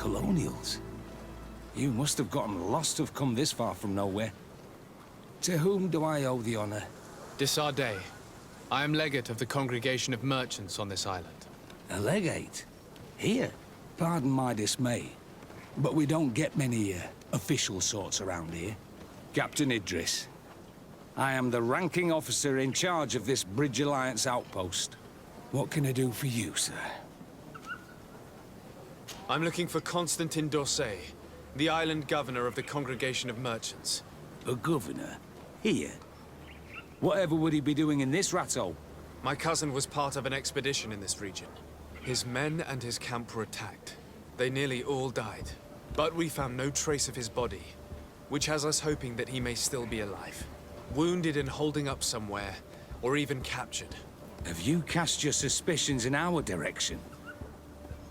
Colonials. You must have gotten lost to have come this far from nowhere. To whom do I owe the honor? Desardet. I am legate of the Congregation of Merchants on this island. A legate? Here? Pardon my dismay, but we don't get many official sorts around here. Captain Idris. I am the ranking officer in charge of this Bridge Alliance outpost. What can I do for you, sir? I'm looking for Constantin Dorsey, the island governor of the Congregation of Merchants. A governor? Here? Whatever would he be doing in this rattle? My cousin was part of an expedition in this region. His men and his camp were attacked. They nearly all died. But we found no trace of his body, which has us hoping that he may still be alive. Wounded and holding up somewhere, or even captured. Have you cast your suspicions in our direction?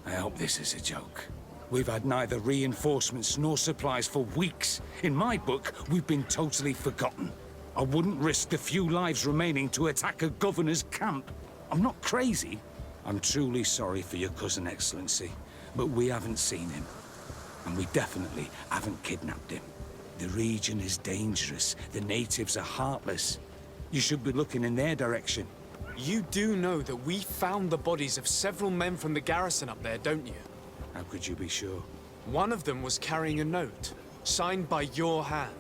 I hope this is a joke. We've had neither reinforcements nor supplies for weeks. In my book, we've been totally forgotten. I wouldn't risk the few lives remaining to attack a governor's camp. I'm not crazy. I'm truly sorry for your cousin, Excellency, but we haven't seen him. And we definitely haven't kidnapped him. The region is dangerous. The natives are heartless. You should be looking in their direction. You do know that we found the bodies of several men from the garrison up there, don't you? How could you be sure? One of them was carrying a note, signed by your hand.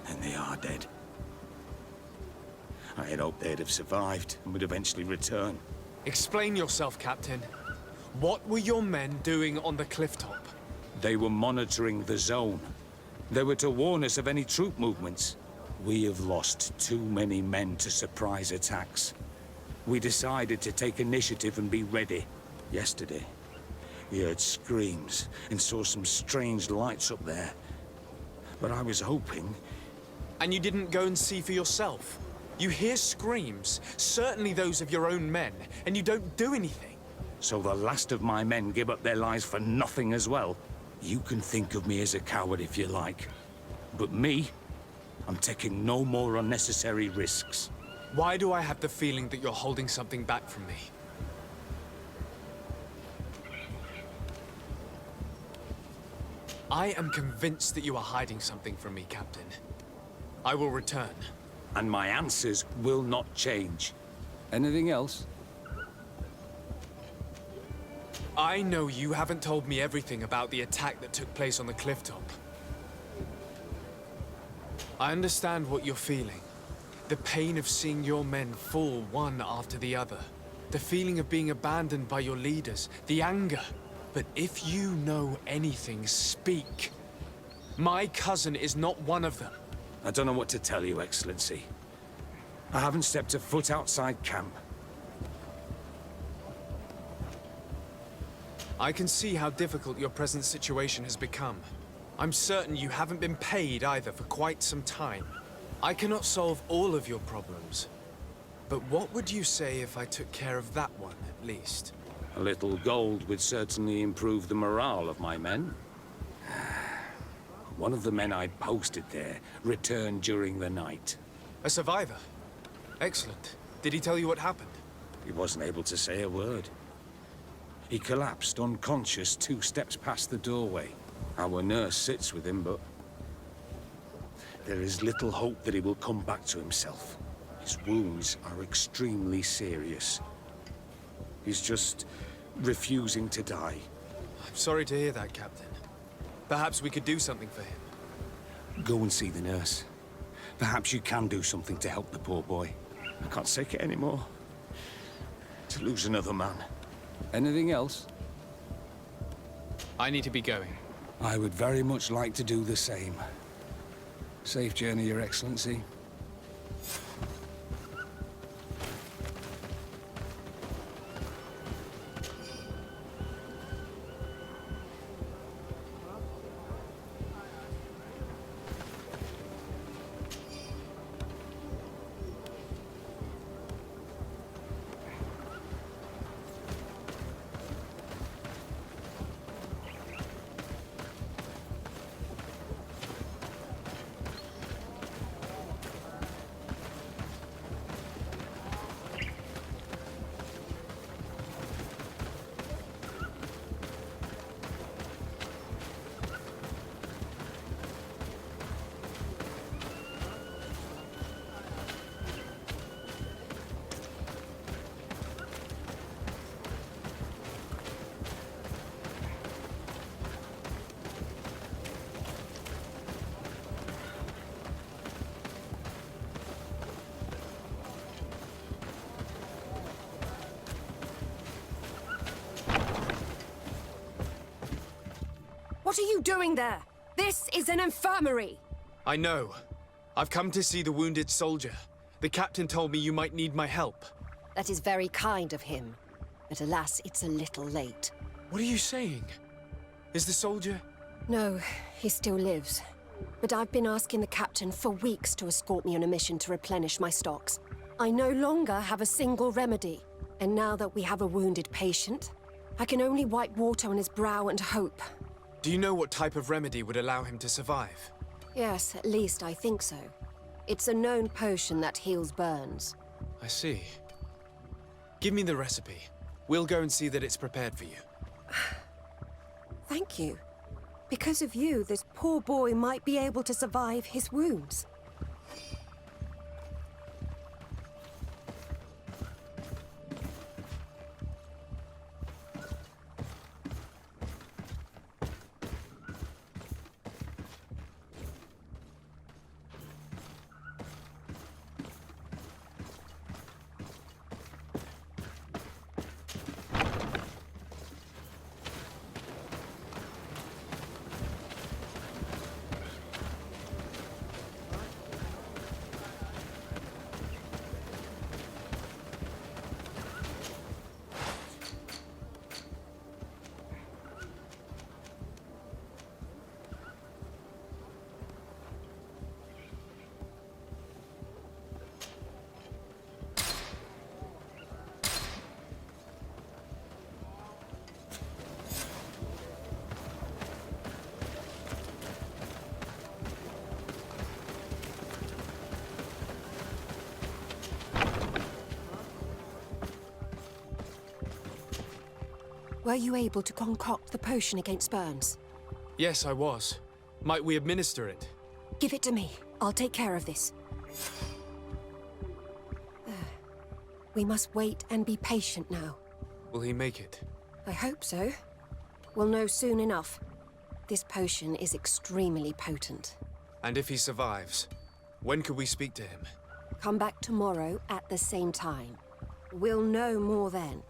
And they are dead. I had hoped they'd have survived and would eventually return. Explain yourself, Captain. What were your men doing on the clifftop? They were monitoring the zone. They were to warn us of any troop movements. We have lost too many men to surprise attacks. We decided to take initiative and be ready. Yesterday, we heard screams and saw some strange lights up there. But I was hoping... And you didn't go and see for yourself? You hear screams, certainly those of your own men, and you don't do anything. So the last of my men give up their lives for nothing as well? You can think of me as a coward if you like. But me, I'm taking no more unnecessary risks. Why do I have the feeling that you're holding something back from me? I am convinced that you are hiding something from me, Captain. I will return. And my answers will not change. Anything else? I know you haven't told me everything about the attack that took place on the clifftop. I understand what you're feeling. The pain of seeing your men fall one after the other. The feeling of being abandoned by your leaders. The anger. But if you know anything, speak. My cousin is not one of them. I don't know what to tell you, Excellency. I haven't stepped a foot outside camp. I can see how difficult your present situation has become. I'm certain you haven't been paid either for quite some time. I cannot solve all of your problems. But what would you say if I took care of that one, at least? A little gold would certainly improve the morale of my men. One of the men I posted there returned during the night. A survivor? Excellent. Did he tell you what happened? He wasn't able to say a word. He collapsed unconscious 2 steps past the doorway. Our nurse sits with him, but there is little hope that he will come back to himself. His wounds are extremely serious. He's just refusing to die. I'm sorry to hear that, Captain. Perhaps we could do something for him. Go and see the nurse. Perhaps you can do something to help the poor boy. I can't take it anymore. To lose another man. Anything else? I need to be going. I would very much like to do the same. Safe journey, Your Excellency. What are you doing there? This is an infirmary! I know. I've come to see the wounded soldier. The captain told me you might need my help. That is very kind of him. But alas, it's a little late. What are you saying? Is the soldier... No, he still lives. But I've been asking the captain for weeks to escort me on a mission to replenish my stocks. I no longer have a single remedy. And now that we have a wounded patient, I can only wipe water on his brow and hope. Do you know what type of remedy would allow him to survive? Yes, at least I think so. It's a known potion that heals burns. I see. Give me the recipe. We'll go and see that it's prepared for you. Thank you. Because of you, this poor boy might be able to survive his wounds. Were you able to concoct the potion against burns? Yes, I was. Might we administer it? Give it to me. I'll take care of this. We must wait and be patient now. Will he make it? I hope so. We'll know soon enough. This potion is extremely potent. And if he survives, when could we speak to him? Come back tomorrow at the same time. We'll know more then.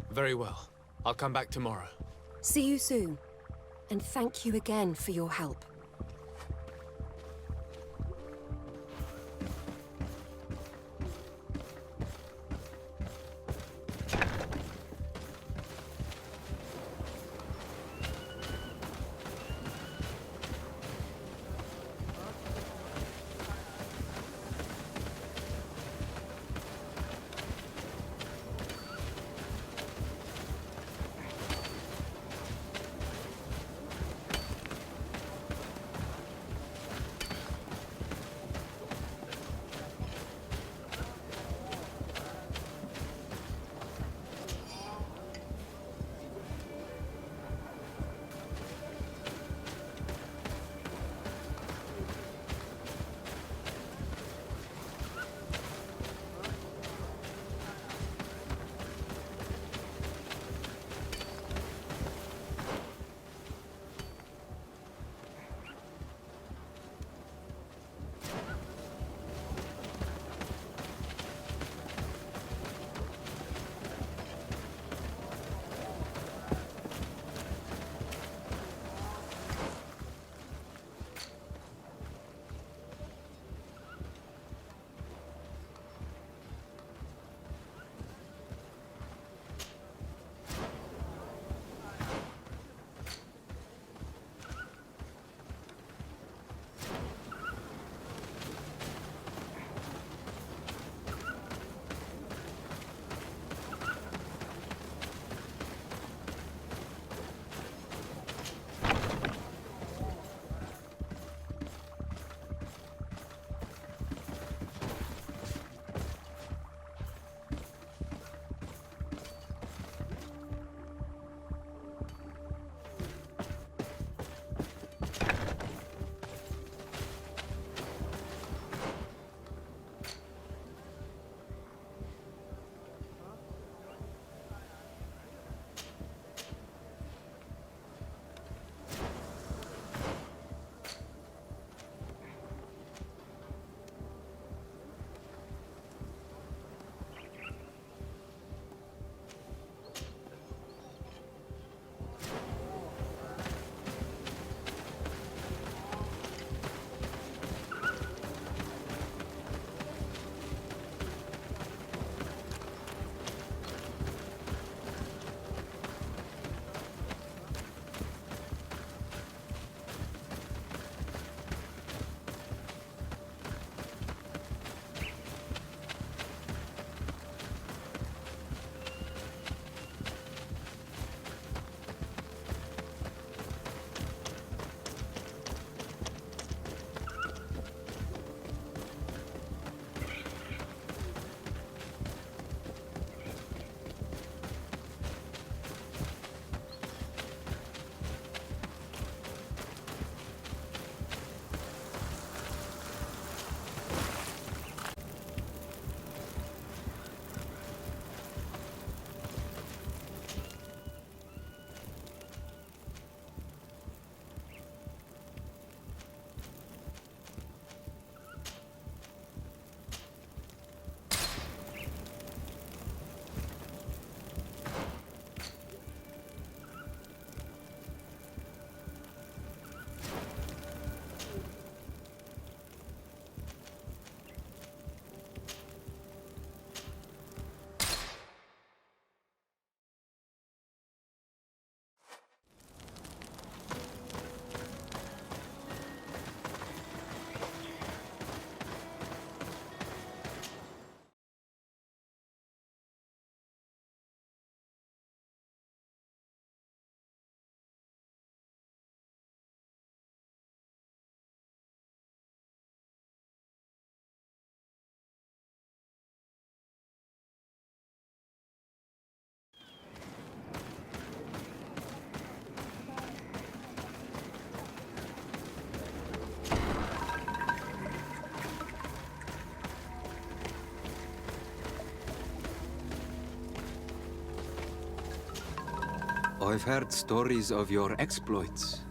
Very well. I'll come back tomorrow. See you soon. And thank you again for your help. I've heard stories of your exploits.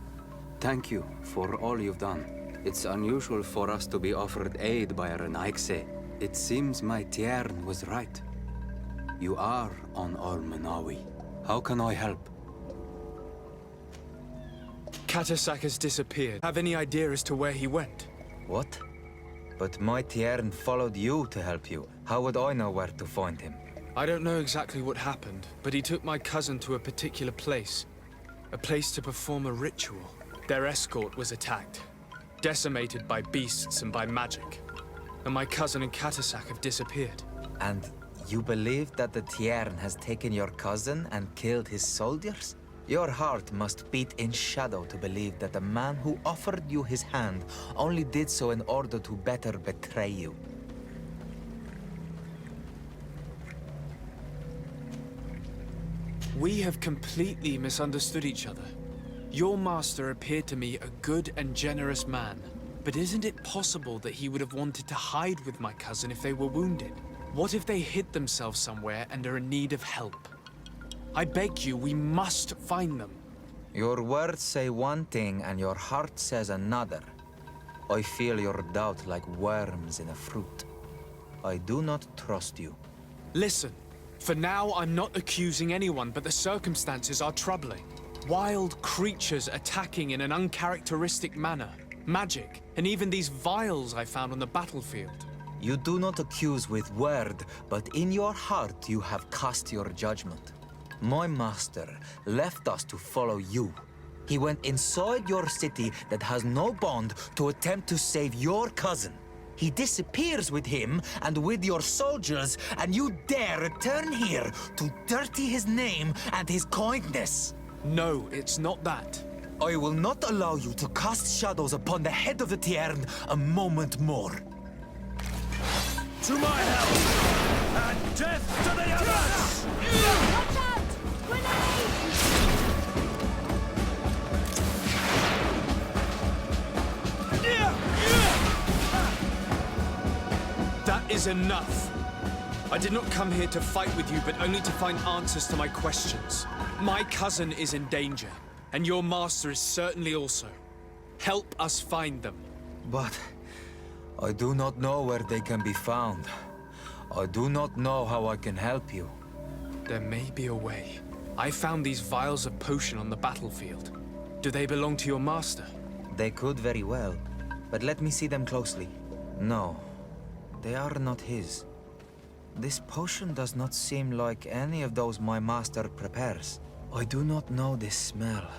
Thank you for all you've done. It's unusual for us to be offered aid by a Renaigse. It seems my Tiern was right. You are on Almanawi. How can I help? Katasak has disappeared. Have any idea as to where he went? What? But my Tiern followed you to help you. How would I know where to find him? I don't know exactly what happened, but he took my cousin to a particular place. A place to perform a ritual. Their escort was attacked. Decimated by beasts and by magic. And my cousin and Katasak have disappeared. And you believe that the Tiern has taken your cousin and killed his soldiers? Your heart must beat in shadow to believe that the man who offered you his hand only did so in order to better betray you. We have completely misunderstood each other. Your master appeared to me a good and generous man. But isn't it possible that he would have wanted to hide with my cousin if they were wounded? What if they hid themselves somewhere and are in need of help? I beg you, we must find them. Your words say one thing and your heart says another. I feel your doubt like worms in a fruit. I do not trust you. Listen, for now I'm not accusing anyone, but the circumstances are troubling. Wild creatures attacking in an uncharacteristic manner. Magic, and even these vials I found on the battlefield. You do not accuse with word, but in your heart you have cast your judgment. My master left us to follow you. He went inside your city that has no bond to attempt to save your cousin. He disappears with him and with your soldiers, and you dare return here to dirty his name and his kindness. No, it's not that. I will not allow you to cast shadows upon the head of the Tiern a moment more. To my help! And death to the others! Watch out! Grenade! That is enough. I did not come here to fight with you, but only to find answers to my questions. My cousin is in danger, and your master is certainly also. Help us find them. But I do not know where they can be found. I do not know how I can help you. There may be a way. I found these vials of potion on the battlefield. Do they belong to your master? They could very well, but let me see them closely. No, they are not his. This potion does not seem like any of those my master prepares. I do not know this smell.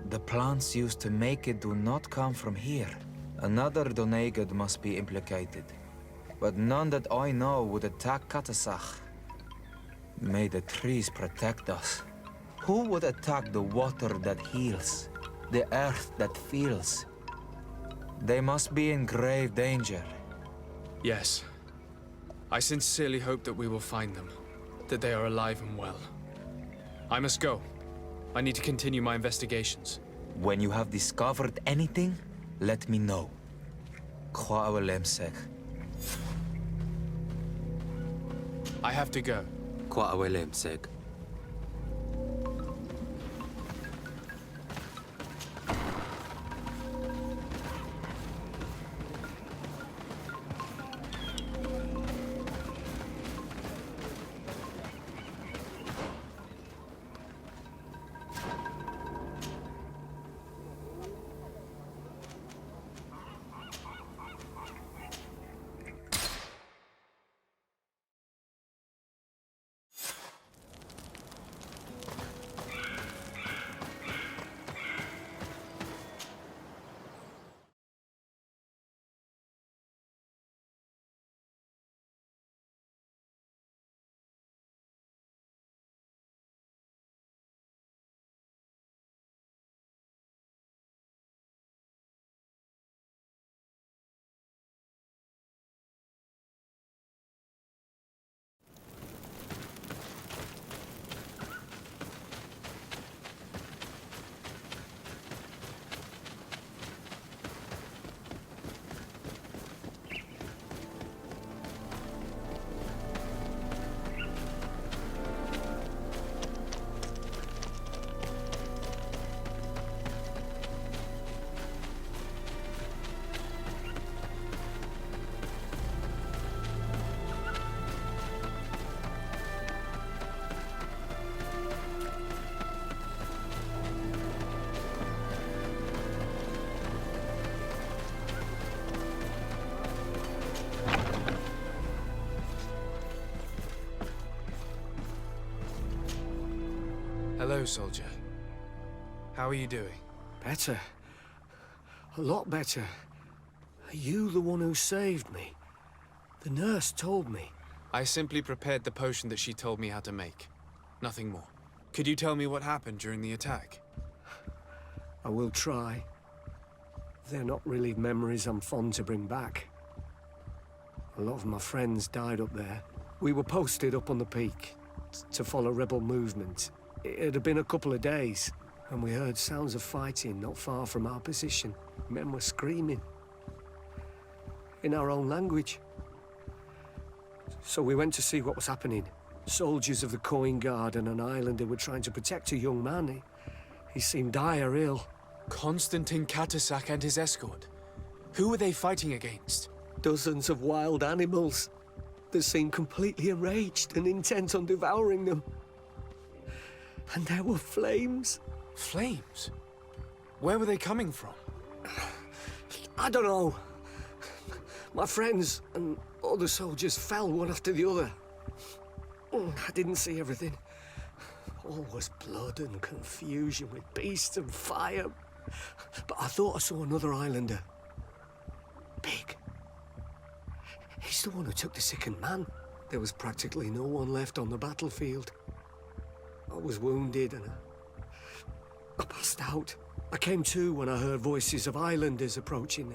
The plants used to make it do not come from here. Another Donegad must be implicated, but none that I know would attack Katasach. May the trees protect us. Who would attack the water that heals, the earth that feels? They must be in grave danger. Yes. I sincerely hope that we will find them, that they are alive and well. I must go. I need to continue my investigations. When you have discovered anything, let me know. Kwawelemsek. I have to go. Kwawelemsek. Hello, soldier. How are you doing? Better. A lot better. Are you the one who saved me? The nurse told me. I simply prepared the potion that she told me how to make. Nothing more. Could you tell me what happened during the attack? I will try. They're not really memories I'm fond to bring back. A lot of my friends died up there. We were posted up on the peak to follow rebel movement. It had been a couple of days, and we heard sounds of fighting not far from our position. Men were screaming. In our own language. So we went to see what was happening. Soldiers of the Coin Guard and an islander were trying to protect a young man. He seemed dire ill. Constantine Katasak and his escort. Who were they fighting against? Dozens of wild animals. They seemed completely enraged and intent on devouring them. And there were flames. Flames? Where were they coming from? I don't know. My friends and other soldiers fell one after the other. I didn't see everything. All was blood and confusion with beasts and fire. But I thought I saw another islander. Big. He's the one who took the sickened man. There was practically no one left on the battlefield. I was wounded and I passed out. I came to when I heard voices of islanders approaching.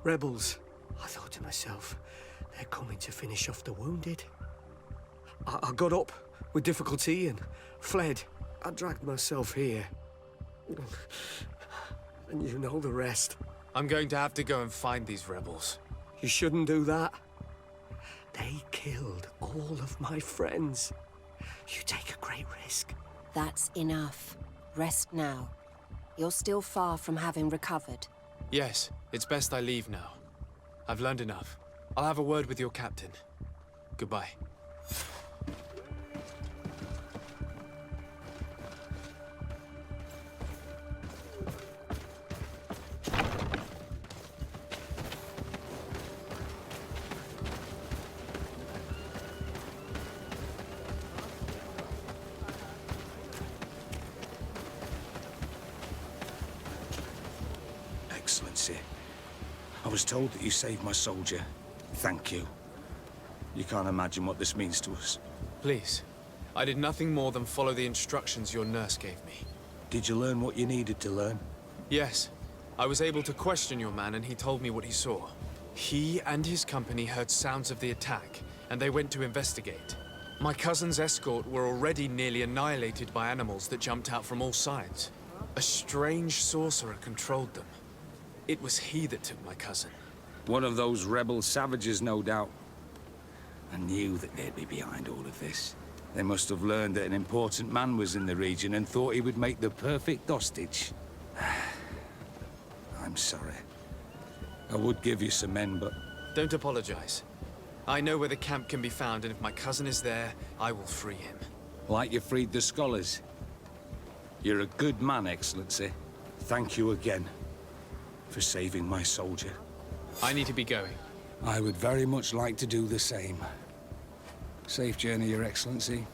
Rebels. I thought to myself, they're coming to finish off the wounded. I got up with difficulty and fled. I dragged myself here. And you know the rest. I'm going to have to go and find these rebels. You shouldn't do that. They killed all of my friends. You take a great risk. That's enough. Rest now. You're still far from having recovered. Yes, it's best I leave now. I've learned enough. I'll have a word with your captain. Goodbye. Excellency, I was told that you saved my soldier. Thank you. You can't imagine what this means to us. Please. I did nothing more than follow the instructions your nurse gave me. Did you learn what you needed to learn? Yes. I was able to question your man and he told me what he saw. He and his company heard sounds of the attack, and they went to investigate. My cousin's escort were already nearly annihilated by animals that jumped out from all sides. A strange sorcerer controlled them. It was he that took my cousin. One of those rebel savages, no doubt. I knew that they'd be behind all of this. They must have learned that an important man was in the region and thought he would make the perfect hostage. I'm sorry. I would give you some men, but... Don't apologize. I know where the camp can be found, and if my cousin is there, I will free him. Like you freed the scholars. You're a good man, Excellency. Thank you again for saving my soldier. I need to be going. I would very much like to do the same. Safe journey, Your Excellency.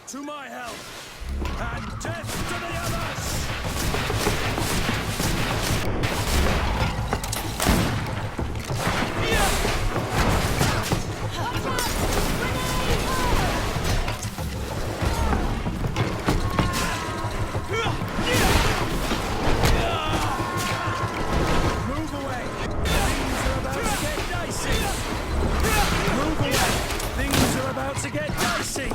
to my help! And death to the others! Move away! Things are about to get dicey! Move away! Things are about to get dicey!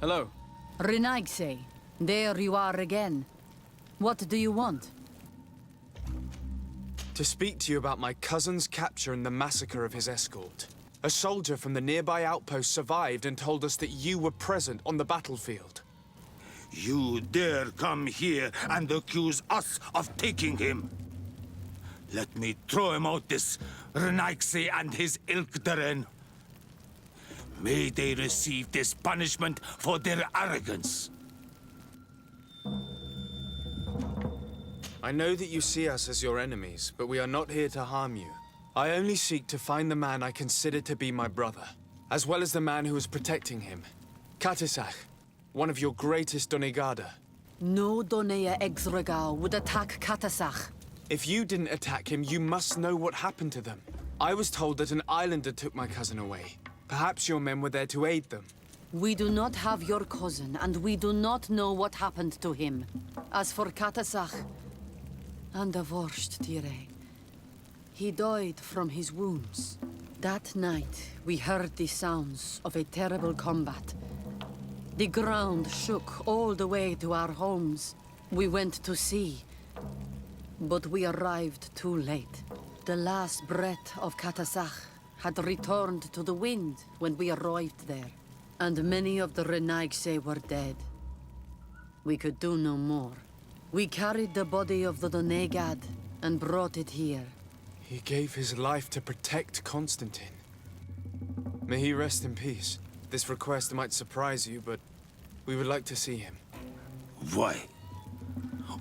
Hello. Renaigse, there you are again. What do you want? To speak to you about my cousin's capture and the massacre of his escort. A soldier from the nearby outpost survived and told us that you were present on the battlefield. You dare come here and accuse us of taking him? Let me throw him out this Renaigse and his Ilkdaren. May they receive this punishment for their arrogance. I know that you see us as your enemies, but we are not here to harm you. I only seek to find the man I consider to be my brother, as well as the man who is protecting him. Katisach, one of your greatest Donegada. No Donea Exregao would attack Katasach. If you didn't attack him, you must know what happened to them. I was told that an islander took my cousin away. Perhaps your men were there to aid them. We do not have your cousin, and we do not know what happened to him. As for Katasach, and the Vorst Tire, he died from his wounds. That night, we heard the sounds of a terrible combat. The ground shook all the way to our homes. We went to see, but we arrived too late. The last breath of Katasach had returned to the wind when we arrived there, and many of the Renaigse were dead. We could do no more. We carried the body of the Donegad and brought it here. He gave his life to protect Constantine. May he rest in peace. This request might surprise you, but we would like to see him. Why?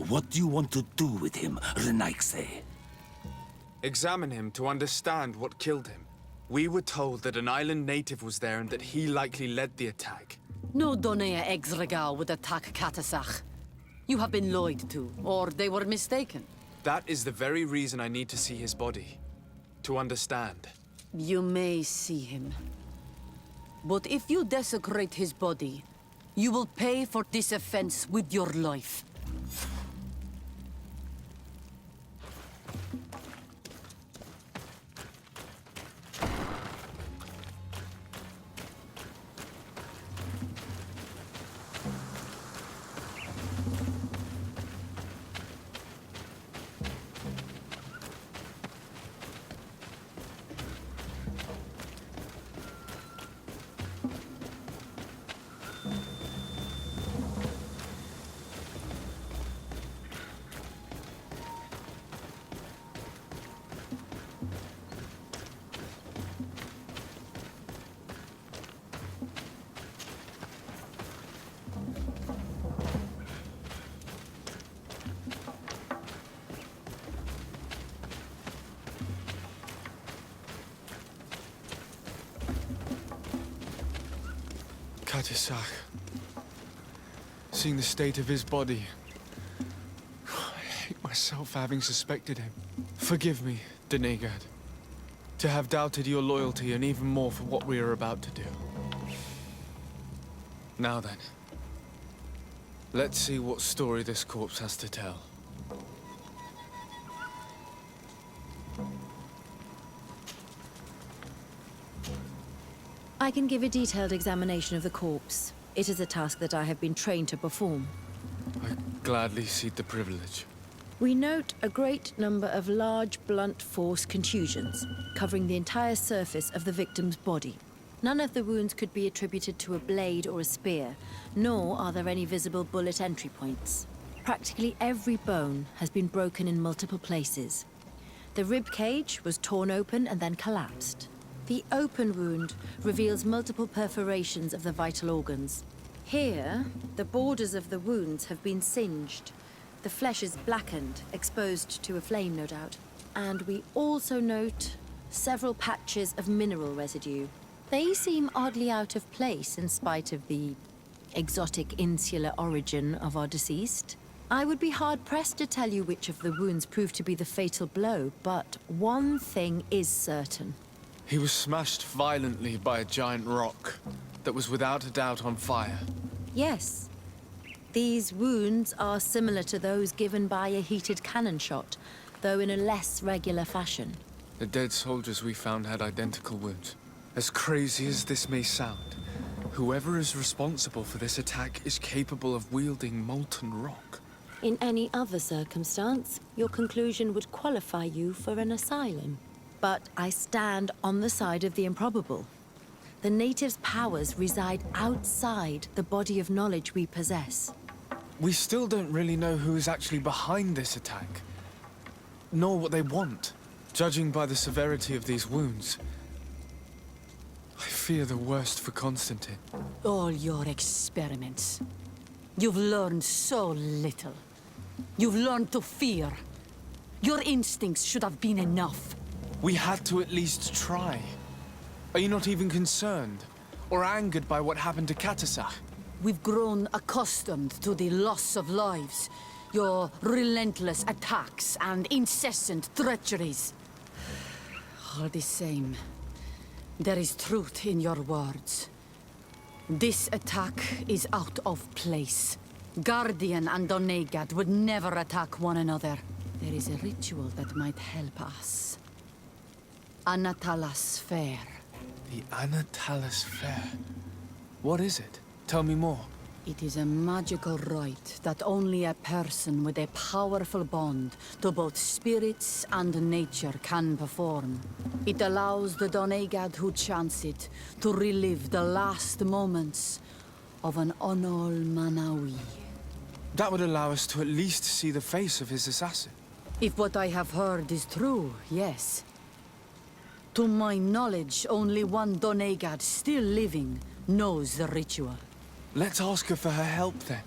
What do you want to do with him, Renaigse? Examine him to understand what killed him. We were told that an island native was there and that he likely led the attack. No Donea Exregao would attack Katasach. You have been lied to, or they were mistaken. That is the very reason I need to see his body. To understand. You may see him. But if you desecrate his body, you will pay for this offense with your life. Katisak. Seeing the state of his body, I hate myself for having suspected him. Forgive me, Donegad, to have doubted your loyalty and even more for what we are about to do. Now then, let's see what story this corpse has to tell. I can give a detailed examination of the corpse. It is a task that I have been trained to perform. I gladly cede the privilege. We note a great number of large, blunt force contusions, covering the entire surface of the victim's body. None of the wounds could be attributed to a blade or a spear, nor are there any visible bullet entry points. Practically every bone has been broken in multiple places. The rib cage was torn open and then collapsed. The open wound reveals multiple perforations of the vital organs. Here, the borders of the wounds have been singed. The flesh is blackened, exposed to a flame, no doubt. And we also note several patches of mineral residue. They seem oddly out of place in spite of the exotic insular origin of our deceased. I would be hard-pressed to tell you which of the wounds proved to be the fatal blow, but one thing is certain. He was smashed violently by a giant rock that was without a doubt on fire. Yes. These wounds are similar to those given by a heated cannon shot, though in a less regular fashion. The dead soldiers we found had identical wounds. As crazy as this may sound, whoever is responsible for this attack is capable of wielding molten rock. In any other circumstance, your conclusion would qualify you for an asylum. But I stand on the side of the improbable. The natives' powers reside outside the body of knowledge we possess. We still don't really know who is actually behind this attack, nor what they want. Judging by the severity of these wounds, I fear the worst for Constantine. All your experiments. You've learned so little. You've learned to fear. Your instincts should have been enough. We had to at least try. Are you not even concerned or angered by what happened to Katisak? We've grown accustomed to the loss of lives, your relentless attacks and incessant treacheries. All the same, there is truth in your words. This attack is out of place. Guardian and Donegad would never attack one another. There is a ritual that might help us. Anatalas Fair. The Anatalas Fair. What is it? Tell me more. It is a magical rite that only a person with a powerful bond to both spirits and nature can perform. It allows the Donegad who chants it to relive the last moments of an Onol Manawi. That would allow us to at least see the face of his assassin. If what I have heard is true, yes. To my knowledge, only one Donegad still living knows the ritual. Let's ask her for her help then.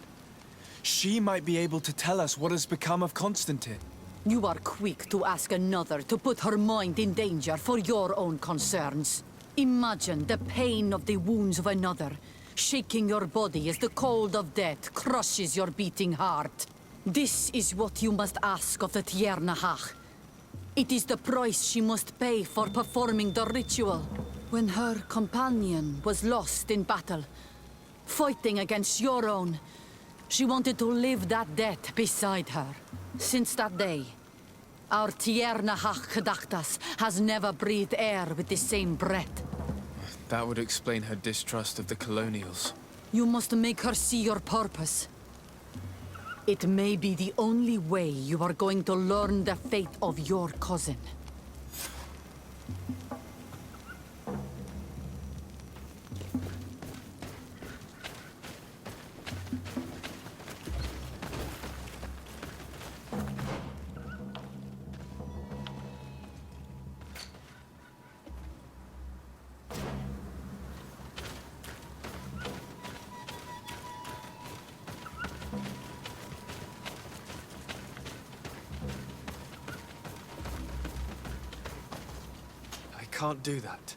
She might be able to tell us what has become of Constantine. You are quick to ask another to put her mind in danger for your own concerns. Imagine the pain of the wounds of another, shaking your body as the cold of death crushes your beating heart. This is what you must ask of the Tiernahach. It is the price she must pay for performing the ritual. When her companion was lost in battle, fighting against your own, she wanted to live that death beside her. Since that day, our Tiernahach Kadaktas has never breathed air with the same breath. That would explain her distrust of the colonials. You must make her see your purpose. It may be the only way you are going to learn the fate of your cousin. I can't do that.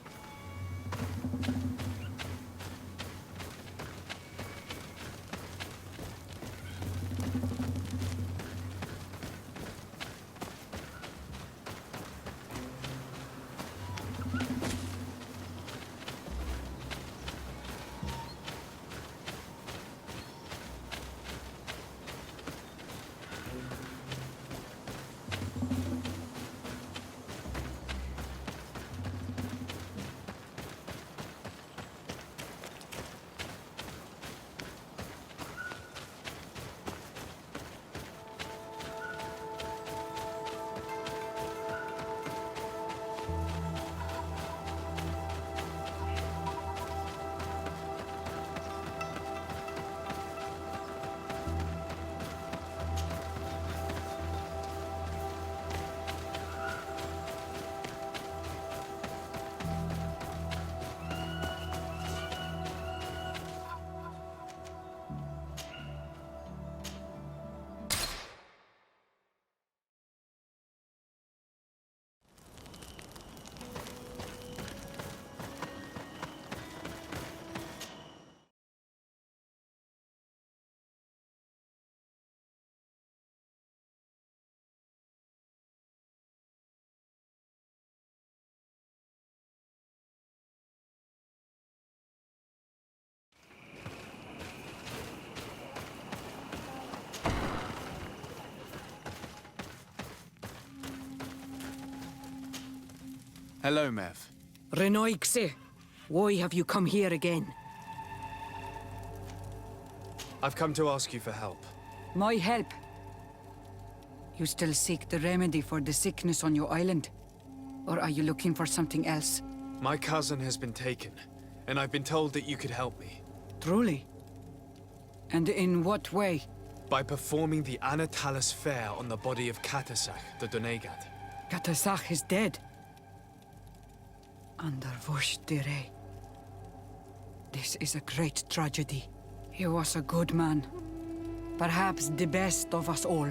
Hello, Mev. Renoixe, why have you come here again? I've come to ask you for help. My help? You still seek the remedy for the sickness on your island? Or are you looking for something else? My cousin has been taken, and I've been told that you could help me. Truly? And in what way? By performing the Anatalis fair on the body of Katasach, the Donegat. Katasach is dead. Under Voshtire. This is a great tragedy. He was a good man. Perhaps the best of us all.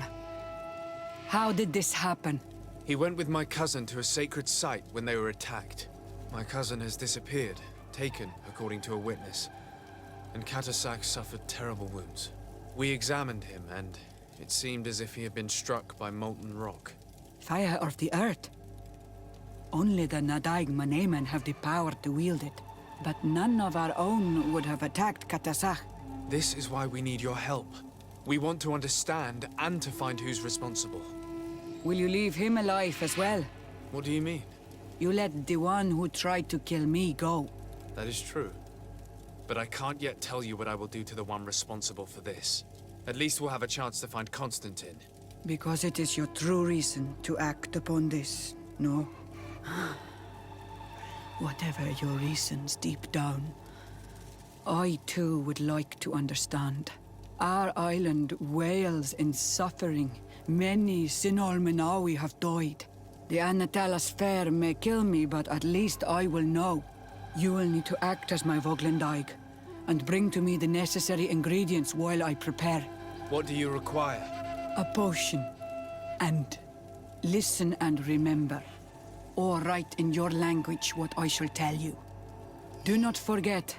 How did this happen? He went with my cousin to a sacred site when they were attacked. My cousin has disappeared, taken, according to a witness. And Katasach suffered terrible wounds. We examined him, and it seemed as if he had been struck by molten rock. Fire of the earth? Only the Nadaig Manemen have the power to wield it. But none of our own would have attacked Katasach. This is why we need your help. We want to understand and to find who's responsible. Will you leave him alive as well? What do you mean? You let the one who tried to kill me go. That is true. But I can't yet tell you what I will do to the one responsible for this. At least we'll have a chance to find Constantine. Because it is your true reason to act upon this, no? Whatever your reasons deep down, I too would like to understand. Our island wails in suffering. Many Sinol Menawi have died. The Anatalas fair may kill me, but at least I will know. You will need to act as my Voglendaig, and bring to me the necessary ingredients while I prepare. What do you require? A potion. And listen and remember, or write in your language what I shall tell you. Do not forget,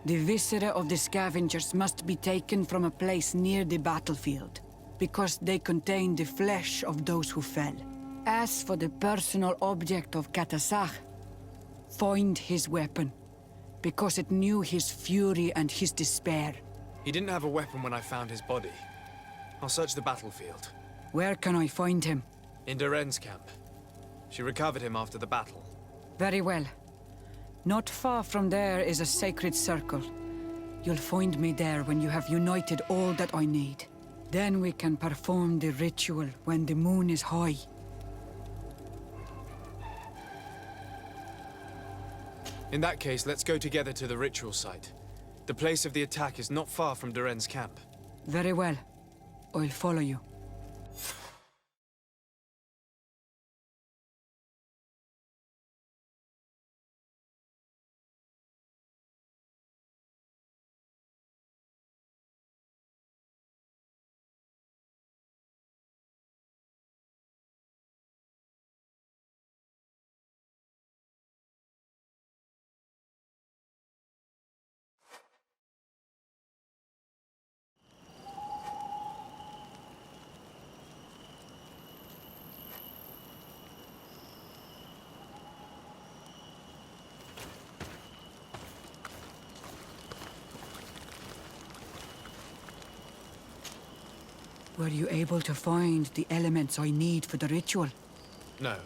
the viscera of the scavengers must be taken from a place near the battlefield, because they contain the flesh of those who fell. As for the personal object of Katasach, find his weapon, because it knew his fury and his despair. He didn't have a weapon when I found his body. I'll search the battlefield. Where can I find him? In Doren's camp. She recovered him after the battle. Very well. Not far from there is a sacred circle. You'll find me there when you have united all that I need. Then we can perform the ritual when the moon is high. In that case, let's go together to the ritual site. The place of the attack is not far from Doren's camp. Very well. I'll follow you. Were you able to find the elements I need for the ritual? No.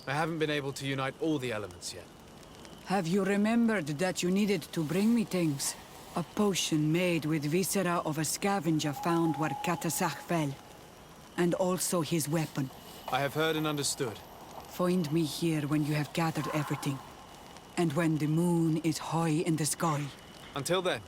I haven't been able to unite all the elements yet. Have you remembered that you needed to bring me things? A potion made with viscera of a scavenger found where Katasach fell. And also his weapon. I have heard and understood. Find me here when you have gathered everything. And when the moon is high in the sky. Until then,